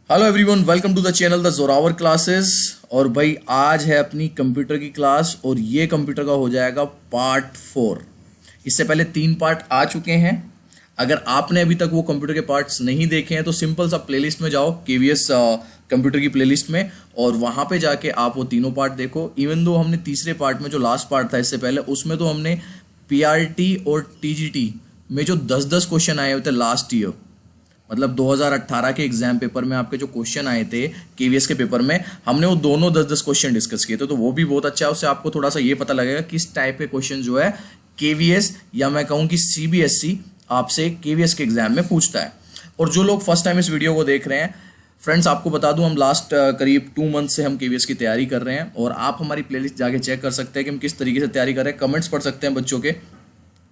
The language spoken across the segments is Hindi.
Hello everyone, welcome to the channel the Zorawar classes. और भाई आज है अपनी कंप्यूटर की क्लास और ये कंप्यूटर का हो जाएगा पार्ट 4। इससे पहले 3 पार्ट आ चुके हैं। अगर आपने अभी तक वो कंप्यूटर के पार्ट्स नहीं देखे हैं तो सिंपल सा प्लेलिस्ट में जाओ, केवीएस कंप्यूटर की प्लेलिस्ट में, और वहाँ पे जाके आप वो तीनों पार्ट देखो। इवन दो हमने तीसरे पार्ट में जो लास्ट पार्ट था इससे पहले, उसमें तो हमने पीआरटी और टीजीटी में जो 10-10 क्वेश्चन आए हुए थे लास्ट ईयर, मतलब 2018 के एग्जाम पेपर में आपके जो क्वेश्चन आए थे केवीएस के पेपर में, हमने वो दोनों 10-10 क्वेश्चन डिस्कस किए थे। तो वो भी बहुत अच्छा है, उससे आपको थोड़ा सा ये पता लगेगा किस टाइप के क्वेश्चन जो है केवीएस या मैं कहूँ कि सीबीएसई आपसे केवीएस के एग्जाम में पूछता है। और जो लोग फर्स्ट टाइम इस वीडियो को देख रहे हैं, फ्रेंड्स आपको बता दूं, हम लास्ट करीब 2 मंथ से हम केवीएस की तैयारी कर रहे हैं और आप हमारी प्लेलिस्ट जाके चेक कर सकते हैं कि हम किस तरीके से तैयारी कर रहे हैं। कमेंट्स पढ़ सकते हैं बच्चों के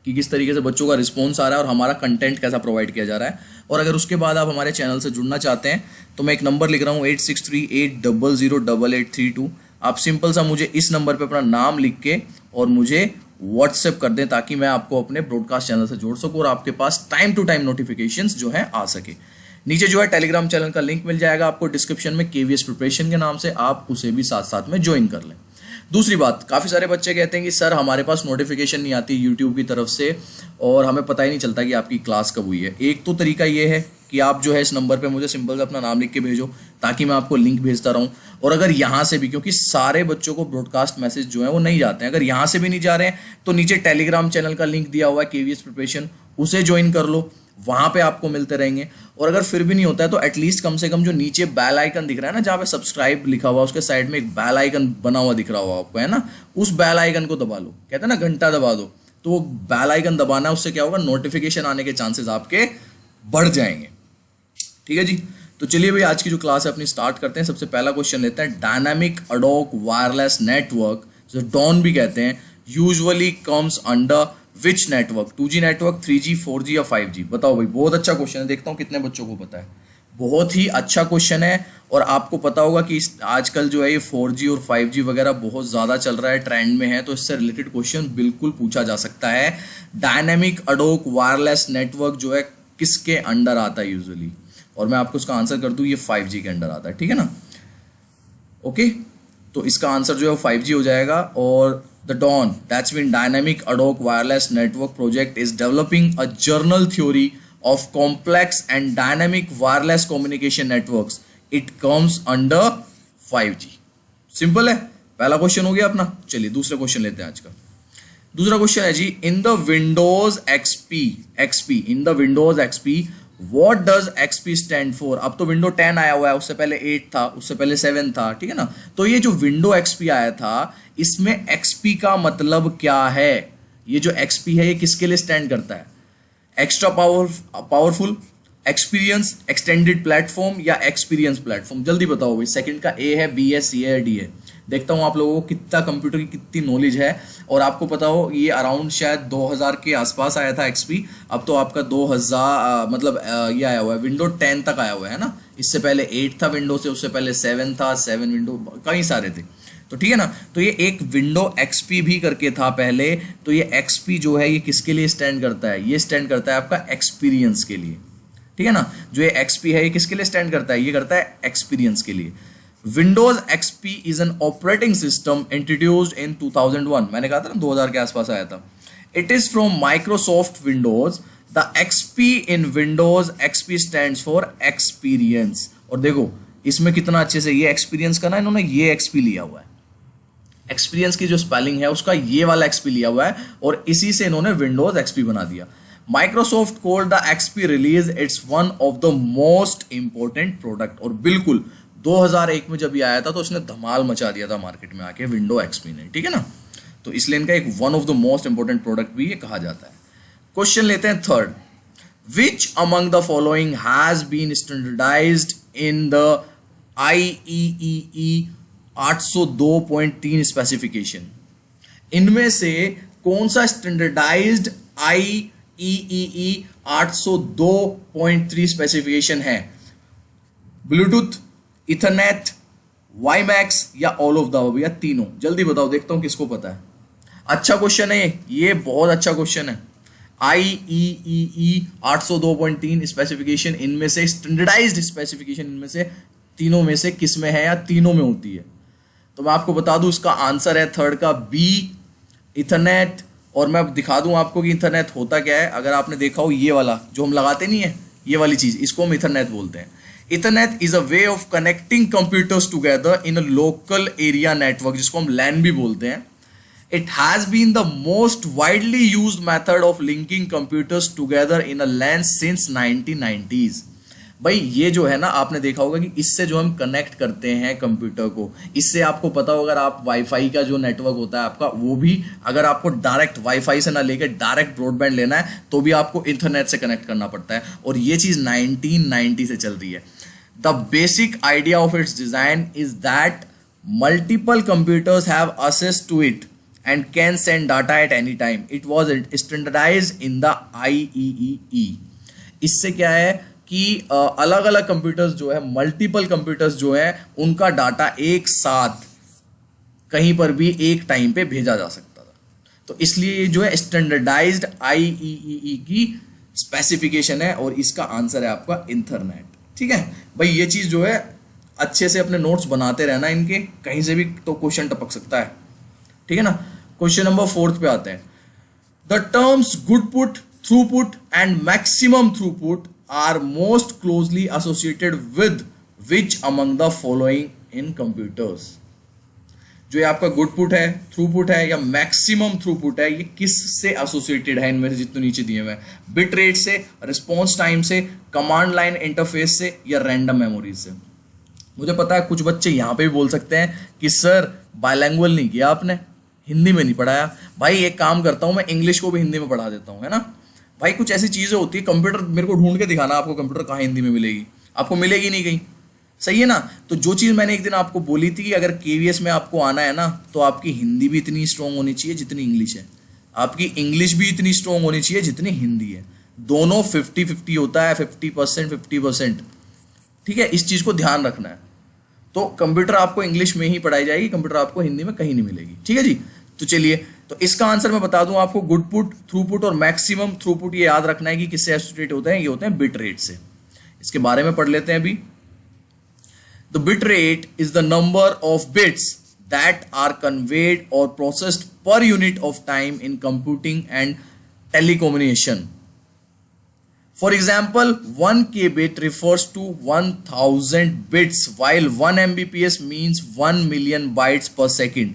कि किस तरीके से बच्चों का रिस्पॉन्स आ रहा है और हमारा कंटेंट कैसा प्रोवाइड किया जा रहा है। और अगर उसके बाद आप हमारे चैनल से जुड़ना चाहते हैं तो मैं एक नंबर लिख रहा हूँ 8638008832। आप सिंपल सा मुझे इस नंबर पे अपना नाम लिख के और मुझे व्हाट्सएप कर दें ताकि मैं आपको अपने ब्रॉडकास्ट चैनल से जोड़ सकूँ और आपके पास टाइम टू टाइम नोटिफिकेशंस जो है आ सके। नीचे जो है टेलीग्राम चैनल का लिंक मिल जाएगा आपको डिस्क्रिप्शन में, केवीएस प्रिपरेशन के नाम से, आप उसे भी साथ साथ में ज्वाइन कर लें। दूसरी बात, काफ़ी सारे बच्चे कहते हैं कि सर हमारे पास नोटिफिकेशन नहीं आती यूट्यूब की तरफ से और हमें पता ही नहीं चलता कि आपकी क्लास कब हुई है। एक तो तरीका ये है कि आप जो है इस नंबर पे मुझे सिंपल से अपना नाम लिख के भेजो ताकि मैं आपको लिंक भेजता रहूं। और अगर यहाँ से भी, क्योंकि सारे बच्चों को ब्रॉडकास्ट मैसेज जो है वो नहीं जाते हैं, अगर यहाँ से भी नहीं जा रहे हैं तो नीचे टेलीग्राम चैनल का लिंक दिया हुआ है केवीएस प्रिपरेशन, उसे ज्वाइन कर लो, वहाँ पे आपको मिलते रहेंगे। और अगर फिर भी नहीं होता है तो एटलीस्ट कम से कम जो नीचे बेल आइकन दिख रहा है ना, जहाँ पे सब्सक्राइब लिखा हुआ, उसके साइड में एक बेल आइकन बना हुआ दिख रहा हुआ आपको, है ना, उस बेल आइकन को दबा लो। कहते हैं ना घंटा दबा दो, तो वो बेल आइकन दबाना है, उससे क्या होगा, नोटिफिकेशन आने के चांसेस आपके बढ़ जाएंगे। ठीक है जी, तो चलिए भाई आज की जो क्लास है अपनी स्टार्ट करते हैं। सबसे पहला क्वेश्चन लेते हैं, डायनामिक अडॉक वायरलेस नेटवर्क जो डॉन भी कहते हैं usually comes under which network? 2G network, 3G, 4G या 5G? बताओ भाई, बहुत अच्छा क्वेश्चन है, देखता हूँ कितने बच्चों को पता है। बहुत ही अच्छा क्वेश्चन है और आपको पता होगा कि आजकल जो है ये 4G और 5G वगैरह बहुत ज़्यादा चल रहा है, ट्रेंड में है, तो इससे रिलेटेड क्वेश्चन बिल्कुल पूछा जा सकता है। डायनेमिक अडोक वायरलेस नेटवर्क जो है किसके अंडर आता है यूजुअली? और मैं आपको उसका आंसर कर दूँ, ये 5G के अंडर आता है। ठीक है ना, ओके, तो इसका आंसर जो है 5G हो जाएगा। और the DAWN, that's mean Dynamic Ad Hoc Wireless Network Project, is developing a general theory of complex and dynamic wireless communication networks. It comes under 5G. Simple है, पहला क्वेश्चन हो गया अपना। चलिए दूसरा क्वेश्चन लेते हैं आज का। दूसरा क्वेश्चन है जी, in the Windows XP, in the Windows XP What does XP stand for? अब तो विंडो 10 आया हुआ है, उससे पहले 8 था, उससे पहले 7 था, ठीक है ना। तो ये जो विंडो XP आया था, इसमें XP का मतलब क्या है? ये जो XP है ये किसके लिए स्टैंड करता है? Extra powerful, experience, extended platform या एक्सपीरियंस प्लेटफॉर्म? जल्दी बताओ भाई। सेकंड का A है, B है, C है, D है? देखता हूँ आप लोगों को कितना कंप्यूटर की कितनी नॉलेज है। और आपको पता हो ये अराउंड शायद 2000 के आसपास आया था XP। अब तो आपका 2000 मतलब ये आया हुआ है, विंडो 10 तक आया हुआ है ना। इससे पहले 8 था विंडो से, उससे पहले 7 था, 7 विंडो कई सारे थे, तो ठीक है ना। तो ये एक विंडो XP भी करके था पहले। तो ये XP जो है ये किसके लिए स्टैंड करता है? ये स्टैंड करता है आपका एक्सपीरियंस के लिए, ठीक है ना। जो ये XP है ये किसके लिए स्टैंड करता है? ये करता है एक्सपीरियंस के लिए। Windows XP is an operating system introduced in 2001. मैंने कहा था ना 2000 के आसपास आया था। It is from Microsoft Windows. The XP in Windows XP stands for experience. और देखो इसमें कितना अच्छे से ये एक्सपीरियंस का ना इन्होंने ये XP लिया हुआ है। एक्सपीरियंस की जो स्पेलिंग है उसका ये वाला XP लिया हुआ है और इसी से इन्होंने Windows XP बना दिया। Microsoft called the XP release it's one of the most important product. और बिल्कुल 2001 में जब ये आया था तो उसने धमाल मचा दिया था मार्केट में आके विंडो XP ने, ठीक है ना। तो इसलिए इनका एक one of the most important product भी ये कहा जाता है। क्वेश्चन लेते हैं third, which among the following has been standardised in the IEEE 802.3 specification? इनमें से कौन सा स्टैंडर्डाइज्ड IEEE 802.3 स्पेसिफिकेशन है? ब्लूटूथ, इथरनेट, वाईमैक्स या ऑल ऑफ द अबव या तीनों? जल्दी बताओ, देखता हूं किसको पता है। अच्छा क्वेश्चन है ये बहुत अच्छा क्वेश्चन है। IEEE 802.3 स्पेसिफिकेशन इनमें से, स्टैंडर्डाइज्ड स्पेसिफिकेशन इनमें से तीनों में से किस में है या तीनों में होती है? तो मैं आपको बता दूं इसका आंसर है थर्ड का बी, इथरनेट। और मैं दिखा दूं आपको कि इथरनेट होता क्या है। अगर आपने देखा हो ये वाला जो हम लगाते नहीं है, ये वाली चीज, इसको हम इथरनेट बोलते हैं। Ethernet is a way of connecting computers together in a local area network, जिसको हम लैन भी बोलते हैं। It has been the most widely used method of linking computers together in a LAN since 1990s। भाई ये जो है ना, आपने देखा होगा कि इससे जो हम कनेक्ट करते हैं कंप्यूटर को, इससे आपको पता होगा, अगर आप वाईफाई का जो नेटवर्क होता है आपका, वो भी अगर आपको डायरेक्ट वाईफाई से ना लेकर डायरेक्ट ब्रॉडबैंड लेना है तो भी आपको इंटरनेट से कनेक्ट करना पड़ता है। और ये चीज़ 1990 से चल रही है। The basic idea of its design is that multiple computers have access to it and can send data at any time. It was standardized in the IEEE। इससे क्या है कि अलग अलग कंप्यूटर्स जो है, मल्टीपल कंप्यूटर्स जो है, उनका डाटा एक साथ कहीं पर भी एक टाइम पे भेजा जा सकता था। तो इसलिए ये जो है स्टैंडर्डाइज्ड IEEE की स्पेसिफिकेशन है और इसका आंसर है आपका इंटरनेट। ठीक है भाई, ये चीज जो है अच्छे से अपने नोट्स बनाते रहना इनके, कहीं से भी तो क्वेश्चन टपक सकता है। ठीक है ना। क्वेश्चन नंबर 4 पे आते हैं। The terms goodput, throughput and maximum throughput are most closely associated with which among the following in computers. जो ये आपका गुडपुट है, थ्रूपुट है या मैक्सिमम थ्रूपुट है, ये किस से एसोसिएटेड है इनमें से जितने नीचे दिए हुए हैं? बिट रेट से, रिस्पॉन्स टाइम से, कमांड लाइन इंटरफेस से या रैंडम मेमोरी से। मुझे पता है कुछ बच्चे यहाँ पे भी बोल सकते हैं कि सर बायलैंग्वेज नहीं किया आपने, हिंदी में नहीं पढ़ाया। भाई एक काम करता हूँ, मैं इंग्लिश को भी हिंदी में पढ़ा देता हूँ, है ना। भाई कुछ ऐसी चीज़ें होती है, कंप्यूटर मेरे को ढूंढ के दिखाना आपको कंप्यूटर कहाँ हिंदी में मिलेगी, आपको मिलेगी नहीं कहीं। सही है ना। तो जो चीज़ मैंने एक दिन आपको बोली थी कि अगर KVS में आपको आना है ना, तो आपकी हिंदी भी इतनी स्ट्रॉन्ग होनी चाहिए जितनी इंग्लिश है, आपकी इंग्लिश भी इतनी स्ट्रॉन्ग होनी चाहिए जितनी हिंदी है। दोनों 50-50 होता है, 50% 50%। ठीक है, इस चीज़ को ध्यान रखना है। तो कंप्यूटर आपको इंग्लिश में ही पढ़ाई जाएगी, कंप्यूटर आपको हिंदी में कहीं नहीं मिलेगी। ठीक है जी। तो चलिए, तो इसका आंसर मैं बता दूं आपको, गुडपुट, थ्रूपुट और मैक्सिमम थ्रूपुट, ये याद रखना है कि किससे एसोसिएट होते हैं। ये होते हैं बिट रेट से। इसके बारे में पढ़ लेते हैं अभी। The bit rate is the number of bits that are conveyed और processed per unit of time in computing and telecommunication. For example, 1 kbit refers to 1000 bits, while 1 Mbps means 1 million bytes per second.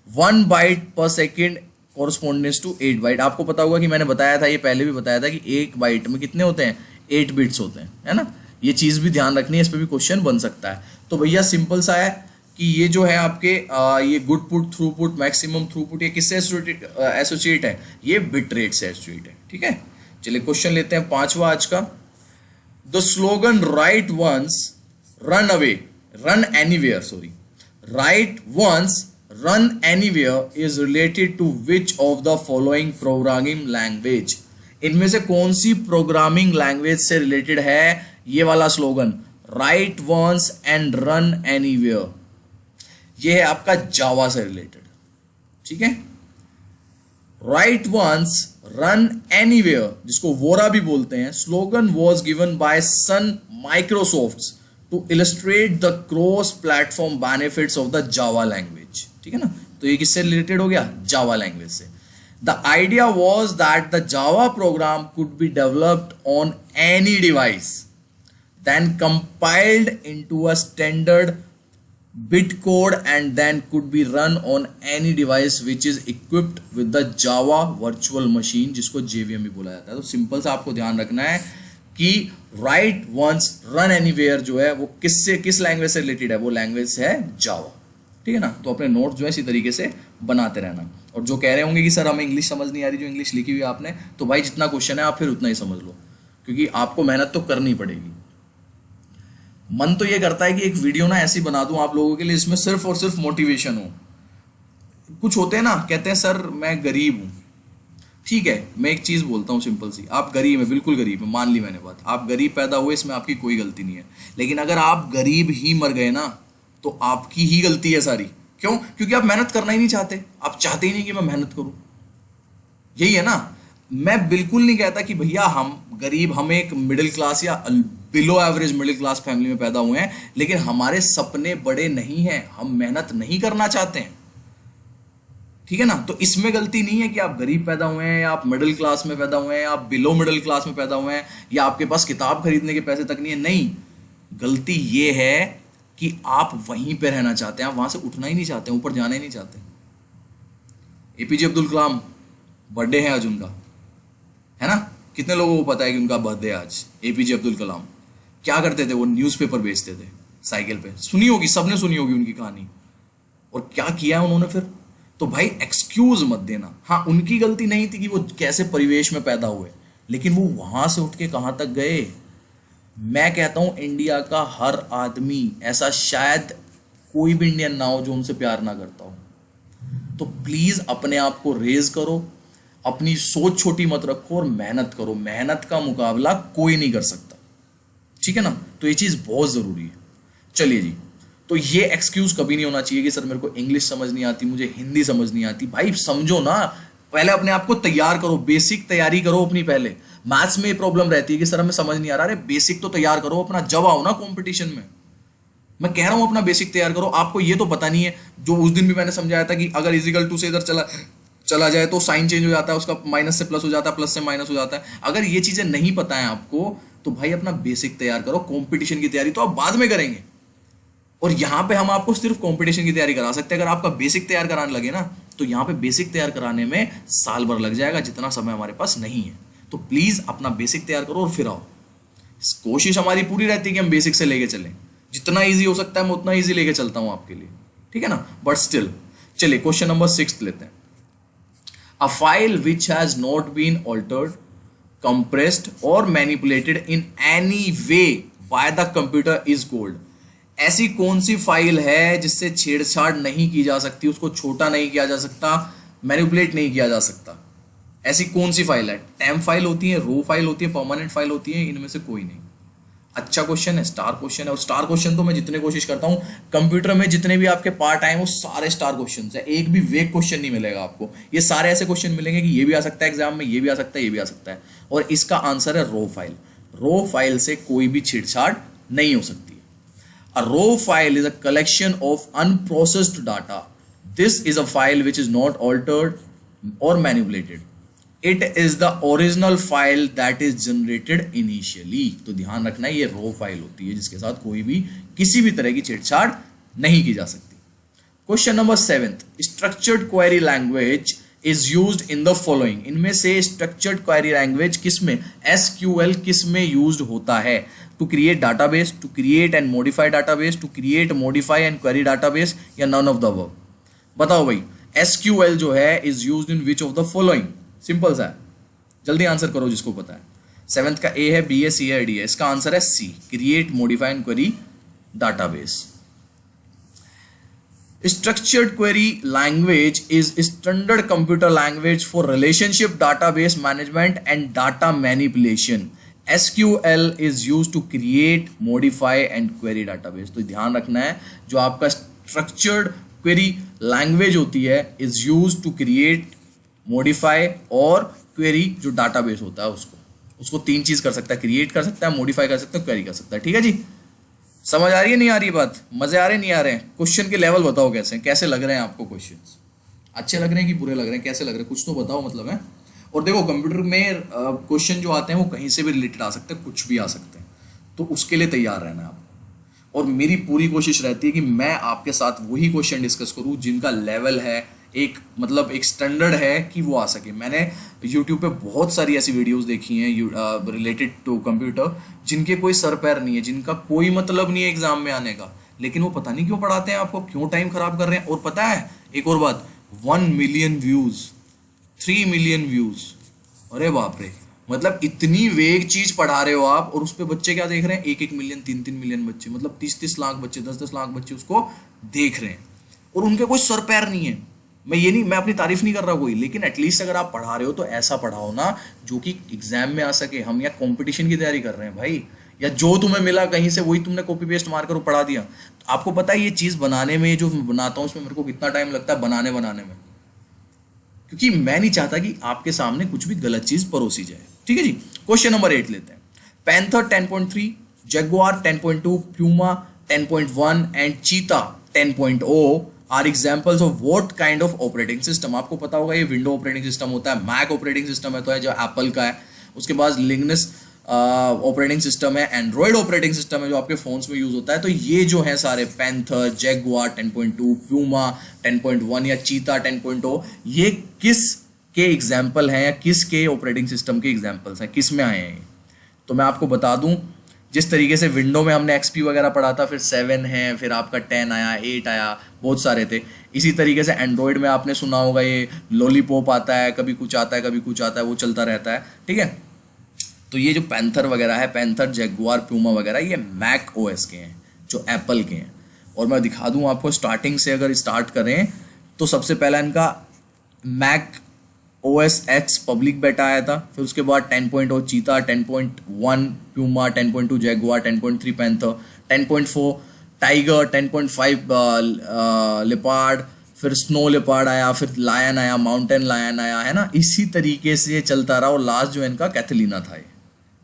1 byte per second corresponds to 8 byte। आपको पता होगा कि मैंने बताया था, ये पहले भी बताया था कि एक बाइट में कितने होते हैं, 8 बिट्स होते हैं, है ना। ये चीज़ भी ध्यान रखनी है, इस पर भी क्वेश्चन बन सकता है। तो भैया सिंपल सा है कि ये जो है आपके ये गुडपुट, थ्रूपुट, मैक्सिमम थ्रूपुट, ये किससे एसोसिएट है? ये बिट रेट से एसोसिएट है। ठीक है, चलिए क्वेश्चन लेते हैं 5वां आज का। The slogan write once run away, run anywhere, sorry, write once run anywhere is related to which of the following programming language. इनमें से कौन सी प्रोग्रामिंग लैंग्वेज से रिलेटेड है ये वाला slogan, write once and run anywhere? ये है आपका जावा से रिलेटेड। ठीक है, राइट वंस रन एनीवेयर, जिसको वोरा भी बोलते हैं, slogan was given by Sun Microsoft to illustrate the cross platform benefits of the Java language. ठीक है ना। तो ये किससे रिलेटेड हो गया? जावा लैंग्वेज से। The idea was that the Java program could be developed on any device then compiled into a standard bit code and then could be run on any device which is equipped with the Java virtual machine, जिसको JVM भी बोला जाता है। तो सिंपल सा आपको ध्यान रखना है कि write once run anywhere जो है वो किस लैंग्वेज से रिलेटेड है? वो लैंग्वेज है जावा। ठीक है ना। तो अपने नोट जो है इसी तरीके से बनाते रहना। और जो कह रहे होंगे कि सर हमें इंग्लिश समझ नहीं आ रही, जो इंग्लिश लिखी हुई है आपने, तो भाई जितना क्वेश्चन है आप फिर उतना ही समझ लो, क्योंकि आपको मेहनत तो करनी पड़ेगी। मन तो ये करता है कि एक वीडियो ना ऐसी बना दूं आप लोगों के लिए इसमें सिर्फ और सिर्फ मोटिवेशन हो। कुछ होते हैं ना, कहते हैं सर मैं गरीब हूं। ठीक है, मैं एक चीज बोलता हूं सिंपल सी, आप गरीब हैं, बिल्कुल गरीब है, मान ली मैंने बात, आप गरीब पैदा हुए, इसमें आपकी कोई गलती नहीं है। लेकिन अगर आप गरीब ही मर गए ना, तो आपकी ही गलती है सारी। क्यों? क्योंकि आप मेहनत करना ही नहीं चाहते, आप चाहते ही नहीं कि मैं मेहनत करूं। यही है ना। मैं बिल्कुल नहीं कहता कि भैया हम गरीब, हम एक मिडिल क्लास या below average middle class family में पैदा हुए हैं, लेकिन हमारे सपने बड़े नहीं हैं, हम मेहनत नहीं करना चाहते हैं, ठीक है ना। तो इसमें गलती नहीं है कि आप गरीब पैदा हुए हैं या आप मिडिल क्लास में पैदा हुए हैं या आप बिलो मिडिल क्लास में पैदा हुए हैं या आपके पास किताब खरीदने के पैसे तक नहीं है। नहीं, गलती ये है कि आप वहीं पे रहना चाहते हैं, आप वहां से उठना ही नहीं चाहते, ऊपर जाना ही नहीं चाहते। एपीजे अब्दुल कलाम बर्थडे है आज उनका, है ना। कितने लोगों को पता है कि उनका बर्थडे आज? एपीजे अब्दुल कलाम क्या करते थे? वो न्यूज़पेपर बेचते थे साइकिल पे, सुनी होगी, सबने सुनी होगी उनकी कहानी। और क्या किया उन्होंने फिर? तो भाई एक्सक्यूज मत देना। हाँ, उनकी गलती नहीं थी कि वो कैसे परिवेश में पैदा हुए, लेकिन वो वहां से उठ के कहां तक गए। मैं कहता हूं इंडिया का हर आदमी, ऐसा शायद कोई भी इंडियन ना हो जो उनसे प्यार ना करता हो। तो प्लीज अपने आप को रेज करो, अपनी सोच छोटी मत रखो और मेहनत करो। मेहनत का मुकाबला कोई नहीं कर सकता, ठीक है ना। तो ये चीज बहुत जरूरी है। चलिए जी, तो ये एक्सक्यूज कभी नहीं होना चाहिए कि सर मेरे को इंग्लिश समझ नहीं आती, मुझे हिंदी समझ नहीं आती। भाई समझो ना, पहले अपने आप को तैयार करो, बेसिक तैयारी करो अपनी। पहले मैथ्स में प्रॉब्लम रहती है कि सर हमें समझ नहीं आ रहा, अरे बेसिक तो तैयार करो अपना, जब आओ ना कंपटीशन में। मैं कह रहा हूं अपना बेसिक तैयार करो। आपको ये तो पता नहीं है, जो उस दिन भी मैंने समझाया था कि अगर इजिकल टू से इधर चला जाए तो साइन चेंज हो जाता है, उसका माइनस से प्लस हो जाता है, प्लस से माइनस हो जाता है। अगर ये चीजें नहीं पता है आपको तो भाई अपना बेसिक तैयार करो। कंपटीशन की तैयारी तो आप बाद में करेंगे, और यहाँ पे हम आपको सिर्फ कंपटीशन की तैयारी करा सकते हैं। अगर आपका बेसिक तैयार कराने लगे ना, तो यहाँ पे बेसिक तैयार कराने में साल भर लग जाएगा, जितना समय हमारे पास नहीं है। तो प्लीज अपना बेसिक तैयार करो और फिर आओ। कोशिश हमारी पूरी रहती है कि हम बेसिक से लेके चलें, जितना ईजी हो सकता है मैं उतना ईजी लेके चलता हूं आपके लिए, ठीक है ना। बट स्टिल, चलिए क्वेश्चन नंबर 6 लेते हैं। A file which has not been altered, compressed or manipulated in any way by the computer is called। ऐसी कौन सी फाइल है जिससे छेड़छाड़ नहीं की जा सकती, उसको छोटा नहीं किया जा सकता, मैनिपुलेट नहीं किया जा सकता? ऐसी कौन सी फाइल है? टेम्प फाइल होती है, रो फाइल होती है, परमानेंट फाइल होती है, इनमें से कोई नहीं। अच्छा क्वेश्चन है, स्टार क्वेश्चन है। और स्टार क्वेश्चन तो मैं जितने कोशिश करता हूँ, कंप्यूटर में जितने भी आपके पार्ट आए वो सारे स्टार क्वेश्चन है। एक भी वेक क्वेश्चन नहीं मिलेगा आपको। ये सारे ऐसे क्वेश्चन मिलेंगे कि ये भी आ सकता है एग्जाम में, ये भी आ सकता है, ये भी आ सकता है। और इसका आंसर है रो फाइल। रो फाइल से कोई भी छेड़छाड़ नहीं हो सकती। A raw file is a collection of unprocessed data. This is a file which is not altered or manipulated. It is the original file that is generated initially. तो ध्यान रखना है, ये raw file होती है जिसके साथ कोई भी किसी भी तरह की छेड़छाड़ नहीं की जा सकती। Question number 7. Structured query language is used in the following. इनमें से structured query language किसमें, SQL किसमें used होता है? To create database, to create and modify database, to create, modify and query database, या none of the above? बताओ भाई, SQL जो है is used in which of the following? Simple सा है, जल्दी आंसर करो जिसको पता है। 7th का A है, B है, C है, D है। इसका आंसर है C, create, modify and query database। Structured query language is standard computer language for relationship database management and data manipulation. SQL is used to create, modify and query database। तो ध्यान रखना है, जो आपका structured query language होती है is used to create, modify और query जो database होता है उसको 3 चीज कर सकता है, create कर सकता है, modify कर सकता है, query कर सकता है। ठीक है जी, समझ आ रही है नहीं आ रही बात? मजे आ रहे नहीं आ रहे? क्वेश्चन के लेवल बताओ कैसे लग रहे हैं आपको? क्वेश्चंस अच्छे लग रहे हैं कि बुरे लग रहे हैं? कैसे लग रहे हैं कुछ तो बताओ, मतलब है। और देखो, कंप्यूटर में क्वेश्चन जो आते हैं वो कहीं से भी रिलेटेड आ सकते हैं, कुछ भी आ सकते हैं, तो उसके लिए तैयार रहना है आपको। और मेरी पूरी कोशिश रहती है कि मैं आपके साथ वही क्वेश्चन डिस्कस करूं जिनका लेवल है, एक मतलब एक स्टैंडर्ड है कि वो आ सके। मैंने यूट्यूब पे बहुत सारी ऐसी वीडियोस देखी हैं रिलेटेड टू कंप्यूटर जिनके कोई सर पैर नहीं है, जिनका कोई मतलब नहीं है एग्जाम में आने का, लेकिन वो पता नहीं क्यों पढ़ाते हैं आपको, क्यों टाइम खराब कर रहे हैं। और पता है एक और बात, 1 मिलियन व्यूज, 3 मिलियन व्यूज, अरे बाप रे, मतलब इतनी वेग चीज पढ़ा रहे हो आप, और उस पर बच्चे क्या देख रहे हैं? 1-1 मिलियन, 3-3 मिलियन बच्चे, मतलब 30-30 लाख बच्चे, 10-10 लाख बच्चे उसको देख रहे हैं, और उनके कोई सर पैर नहीं है। मैं अपनी तारीफ नहीं कर रहा कोई, लेकिन एटलीस्ट अगर आप पढ़ा रहे हो तो ऐसा पढ़ाओ ना जो कि एग्जाम में आ सके। हम यहाँ कंपटीशन की तैयारी कर रहे हैं भाई, या जो तुम्हें मिला कहीं से वही तुमने कॉपी पेस्ट मार कर पढ़ा दिया। तो आपको पता है ये चीज बनाने में, जो बनाता हूँ उसमें मेरे को कितना टाइम लगता है बनाने में। क्योंकि मैं नहीं चाहता कि आपके सामने कुछ भी गलत चीज परोसी जाए। ठीक है जी। क्वेश्चन नंबर 8 लेते हैं। Panther 10.3, Jaguar 10.2, Puma 10.1 and Cheetah 10.0 are examples of what kind of operating system. आपको पता होगा ये विंडो ऑपरेटिंग सिस्टम होता है, मैक ऑपरेटिंग सिस्टम है तो है जो एप्पल का है, उसके बाद लिनक्स ऑपरेटिंग सिस्टम है, एंड्रॉयड ऑपरेटिंग सिस्टम है जो आपके फोन्स में यूज होता है। तो ये जो है सारे पैंथर, जगुआर 10.2, प्यूमा 10.1 या चीता 10.0 ये किस के एग्जाम्पल हैं या किस के ऑपरेटिंग सिस्टम के एग्जाम्पल्स हैं, किस में आए हैं? तो मैं आपको बता दूं, जिस तरीके से विंडो में हमने एक्सपी वगैरह पढ़ा था, फिर 7 है, फिर आपका 10 आया, 8 आया, बहुत सारे थे। इसी तरीके से एंड्रॉयड में आपने सुना होगा ये लॉलीपॉप आता है, कभी कुछ आता है कभी कुछ आता है, वो चलता रहता है। ठीक है। तो ये जो पैंथर वगैरह है, पैंथर, जगुआर, प्यूमा वगैरह, ये मैक ओएस के हैं जो एप्पल के हैं। और मैं दिखा दूं आपको, स्टार्टिंग से अगर स्टार्ट करें तो सबसे पहला इनका मैक OS X पब्लिक बेटा आया था, फिर उसके बाद 10.0 चीता, 10.1 प्यूमा, 10.2 जगुआर, 10.3 पैंथर, 10.4 टाइगर, 10.5 लिपार्ड, फिर स्नो लिपार्ड आया, फिर लायन आया, माउंटेन लायन आया, है ना। इसी तरीके से चलता रहा और लास्ट जो इनका कैथलीना था ये।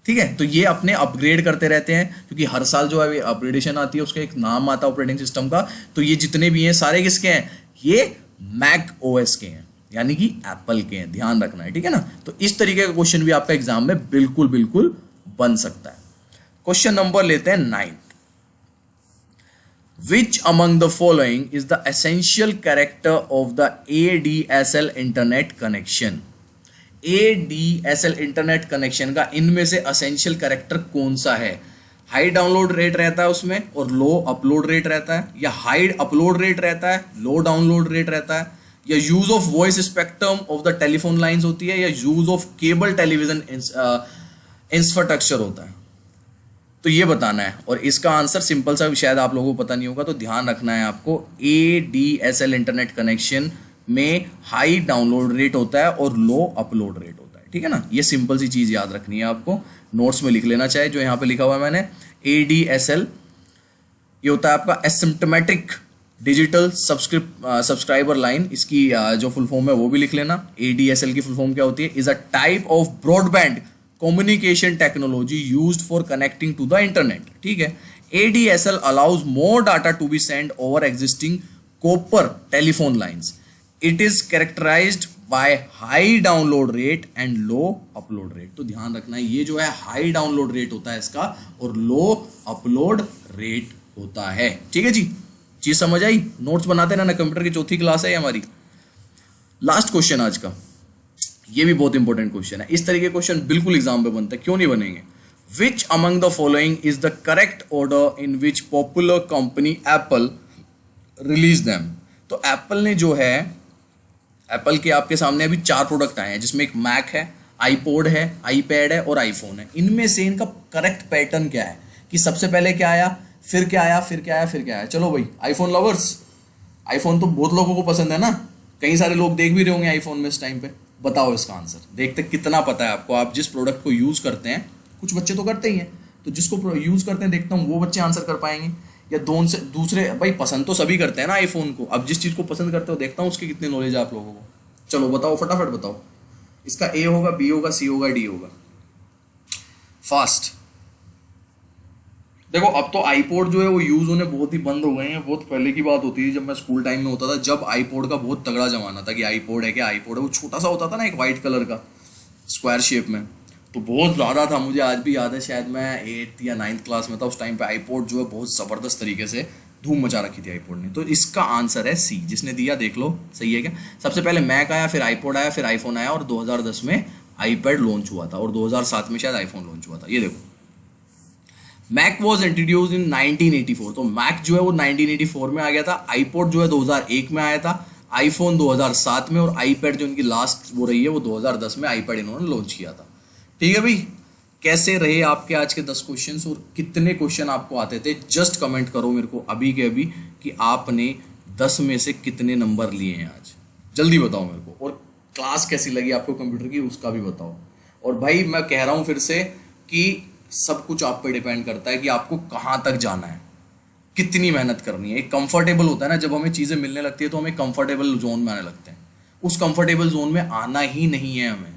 ठीक है। तो ये अपने अपग्रेड करते रहते हैं क्योंकि हर साल जो है अपग्रेडेशन आती है, उसका एक नाम आता है ऑपरेटिंग सिस्टम का। तो ये जितने भी हैं सारे किसके हैं? ये मैक OS के हैं, यानी कि एप्पल के हैं, ध्यान रखना है। ठीक है ना। तो इस तरीके का क्वेश्चन भी आपका एग्जाम में बिल्कुल बिल्कुल बन सकता है। क्वेश्चन नंबर लेते हैं 9। Which among the following is the essential character of the ADSL internet connection? ADSL internet connection का इनमें से असेंशियल कैरेक्टर कौन सा है? हाई डाउनलोड रेट रहता है उसमें और लो अपलोड रेट रहता है, या हाई अपलोड रेट रहता है, लो डाउनलोड रेट रहता है, या use of voice spectrum of the telephone lines होती है, या use of cable television infrastructure होता है? तो ये बताना है। और इसका आंसर सिंपल सा, शायद आप लोगों को पता नहीं होगा, तो ध्यान रखना है आपको। ADSL इंटरनेट कनेक्शन में हाई डाउनलोड रेट होता है और लो अपलोड रेट होता है। ठीक है ना। ये सिंपल सी चीज याद रखनी है आपको, नोट्स में लिख लेना चाहिए जो यहाँ पे लिखा हुआ है मैंने। ADSL ये होता है आपका एसिम्प्टोमेटिक डिजिटल सब्सक्राइबर लाइन। इसकी जो फुल फॉर्म है वो भी लिख लेना। ADSL की फुल फॉर्म क्या होती है? Is a type of broadband communication technology used for connecting to the internet. ठीक है। ADSL allows more data to be sent over existing copper telephone lines. It is characterized by high download rate and low upload rate. तो ध्यान रखना है, ये जो है हाई डाउनलोड रेट होता है इसका और लो अपलोड रेट होता है। ठीक है जी, चीज समझ आई? नोट्स बनाते रहना, कंप्यूटर की चौथी क्लास है हमारी। लास्ट क्वेश्चन आज का, ये भी बहुत इंपॉर्टेंट क्वेश्चन है। इस तरीके के क्वेश्चन बिल्कुल एग्जाम पे बनते हैं, क्यों नहीं बनेंगे? विच among the following is the correct order in which popular company Apple release them? तो एप्पल ने जो है, एप्पल के आपके सामने अभी 4 प्रोडक्ट आए हैं, जिसमें एक मैक है, आईपॉड है, आईपैड है और आईफोन है। इनमें से इनका करेक्ट पैटर्न क्या है कि सबसे पहले क्या आया, फिर क्या आया, फिर क्या आया, फिर क्या आया? चलो भाई, आईफोन लवर्स, आईफोन तो बहुत लोगों को पसंद है ना, कई सारे लोग देख भी रहे होंगे आईफोन में इस टाइम पे। बताओ इसका आंसर, देखते कितना पता है आपको। आप जिस प्रोडक्ट को यूज करते हैं, कुछ बच्चे तो करते ही हैं, तो जिसको यूज करते हैं देखता हूँ वो बच्चे आंसर कर पाएंगे, या दोनों से दूसरे। भाई पसंद तो सभी करते हैं ना आईफोन को, अब जिस चीज को पसंद करते हो देखता हूँ उसकी कितनी नॉलेज है आप लोगों को। चलो बताओ, फटाफट बताओ। इसका A होगा, B होगा, C होगा, D होगा? फास्ट। देखो अब तो आईपॉड जो है वो यूज होने बहुत ही बंद हो गए हैं। बहुत पहले की बात होती थी, जब मैं स्कूल टाइम में होता था, जब आईपॉड का बहुत तगड़ा जमाना था कि आईपॉड है क्या, आईपॉड है। वो छोटा सा होता था ना, एक वाइट कलर का स्क्वायर शेप में, तो बहुत ज़्यादा था। मुझे आज भी याद है, शायद मैं 8th या 9th क्लास में था उस टाइम पे। आईपॉड जो है बहुत ज़बरदस्त तरीके से धूम मचा रखी थी आईपॉड ने। तो इसका आंसर है C। जिसने दिया देख लो सही है क्या। सबसे पहले मैक आया, फिर आईपॉड आया, फिर आईफोन आया, और 2010 में आईपैड लॉन्च हुआ था, और 2007 में शायद आईफोन लॉन्च हुआ था। ये देखो, मैक वॉज इंट्रोड्यूस इन 1984। तो मैक जो है वो 1984 में आ गया था। आईपॉड जो है 2001 में आया था, आईफोन 2007 में, और आईपैड जो इनकी लास्ट वो रही है वो 2010 में आईपैड इन्होंने लॉन्च किया था। ठीक है भाई, कैसे रहे आपके आज के 10 क्वेश्चंस और कितने क्वेश्चन आपको आते थे? जस्ट कमेंट करो मेरे को अभी के अभी कि आपने 10 में से कितने नंबर लिए हैं आज, जल्दी बताओ मेरे को। और क्लास कैसी लगी आपको कंप्यूटर की, उसका भी बताओ। और भाई मैं कह रहा हूँ फिर से कि सब कुछ आप पे डिपेंड करता है कि आपको कहाँ तक जाना है, कितनी मेहनत करनी है। एक कंफर्टेबल होता है ना, जब हमें चीज़ें मिलने लगती है तो हमें कंफर्टेबल जोन में आने लगते हैं, उस कंफर्टेबल जोन में आना ही नहीं है हमें।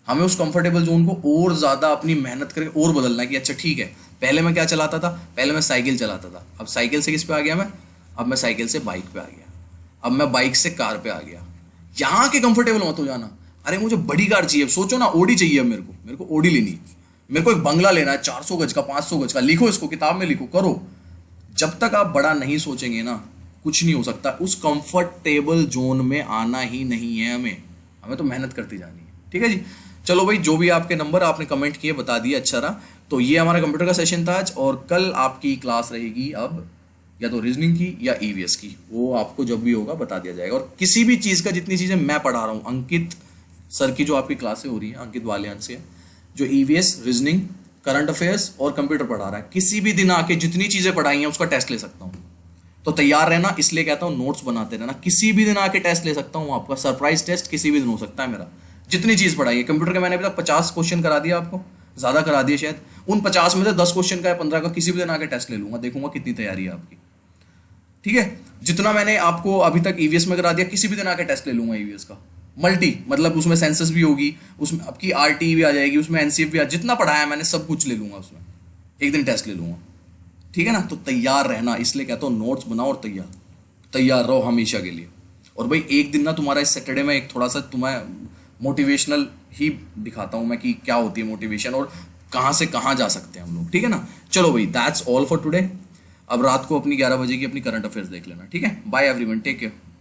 हमें उस कंफर्टेबल जोन को और ज़्यादा अपनी मेहनत करके और बदलना है कि अच्छा ठीक है, पहले मैं क्या चलाता था, पहले मैं साइकिल चलाता था, अब साइकिल से किस पे आ गया मैं, अब मैं साइकिल से बाइक पे आ गया, अब मैं बाइक से कार पे आ गया। यहाँ के कंफर्टेबल मत हो जाना, अरे मुझे बड़ी कार चाहिए, सोचो ना ओडी चाहिए, अब मेरे को ओडी लेनी है, मेरे को एक बंगला लेना है 400 गज का, 500 गज का, लिखो इसको किताब में लिखो, करो। जब तक आप बड़ा नहीं सोचेंगे ना, कुछ नहीं हो सकता। उस कंफर्टेबल जोन में आना ही नहीं है हमें, हमें तो मेहनत करती जानी है। ठीक है जी, चलो भाई, जो भी आपके नंबर आपने कमेंट किए बता दिए, अच्छा रहा। तो ये हमारा कंप्यूटर का सेशन था आज, और कल आपकी क्लास रहेगी अब या तो रीजनिंग की या ईवीएस की, वो आपको जब भी होगा बता दिया जाएगा। और किसी भी चीज़ का, जितनी चीज़ें मैं पढ़ा रहा हूँ, अंकित सर की जो आपकी क्लासें हो रही है, अंकित वालियान से, जो ईवीएस, रीजनिंग, करंट अफेयर्स और कंप्यूटर पढ़ा रहा है, किसी भी दिन आके जितनी चीज़ें पढ़ाई हैं उसका टेस्ट ले सकता हूँ। तो तैयार रहना, इसलिए कहता हूँ नोट्स बनाते रहना, किसी भी दिन आके टेस्ट ले सकता हूँ, आपका सरप्राइज टेस्ट किसी भी दिन हो सकता है मेरा। जितनी चीज़ पढ़ाई है कंप्यूटर के, मैंने अभी तक 50 क्वेश्चन करा दिया आपको, ज़्यादा करा दिए शायद। उन 50 में से 10 क्वेश्चन का या 15 का किसी भी दिन आके टेस्ट ले लूँगा, देखूंगा कितनी तैयारी है आपकी। ठीक है, जितना मैंने आपको अभी तक ईवीएस में करा दिया, किसी भी दिन आके टेस्ट ले लूंगा ईवीएस का। मल्टी मतलब उसमें सेंसस भी होगी, उसमें आपकी आरटी भी आ जाएगी, उसमें एनसीएफ भी जितना पढ़ाया मैंने सब कुछ ले लूंगा उसमें, एक दिन टेस्ट ले लूंगा। ठीक है ना, तो तैयार रहना, इसलिए कहता हूँ नोट्स बनाओ और तैयार रहो हमेशा के लिए। और भाई एक दिन ना तुम्हारा इस सैटरडे में एक थोड़ा सा तुम्हें मोटिवेशनल ही दिखाता हूँ मैं कि क्या होती है मोटिवेशन और कहाँ से कहाँ जा सकते हैं हम लोग। ठीक है ना, चलो भाई, दैट्स ऑल फॉर टुडे। अब रात को अपनी 11 बजे की अपनी करंट अफेयर्स देख लेना। ठीक है, बाय एवरीवन, टेक केयर।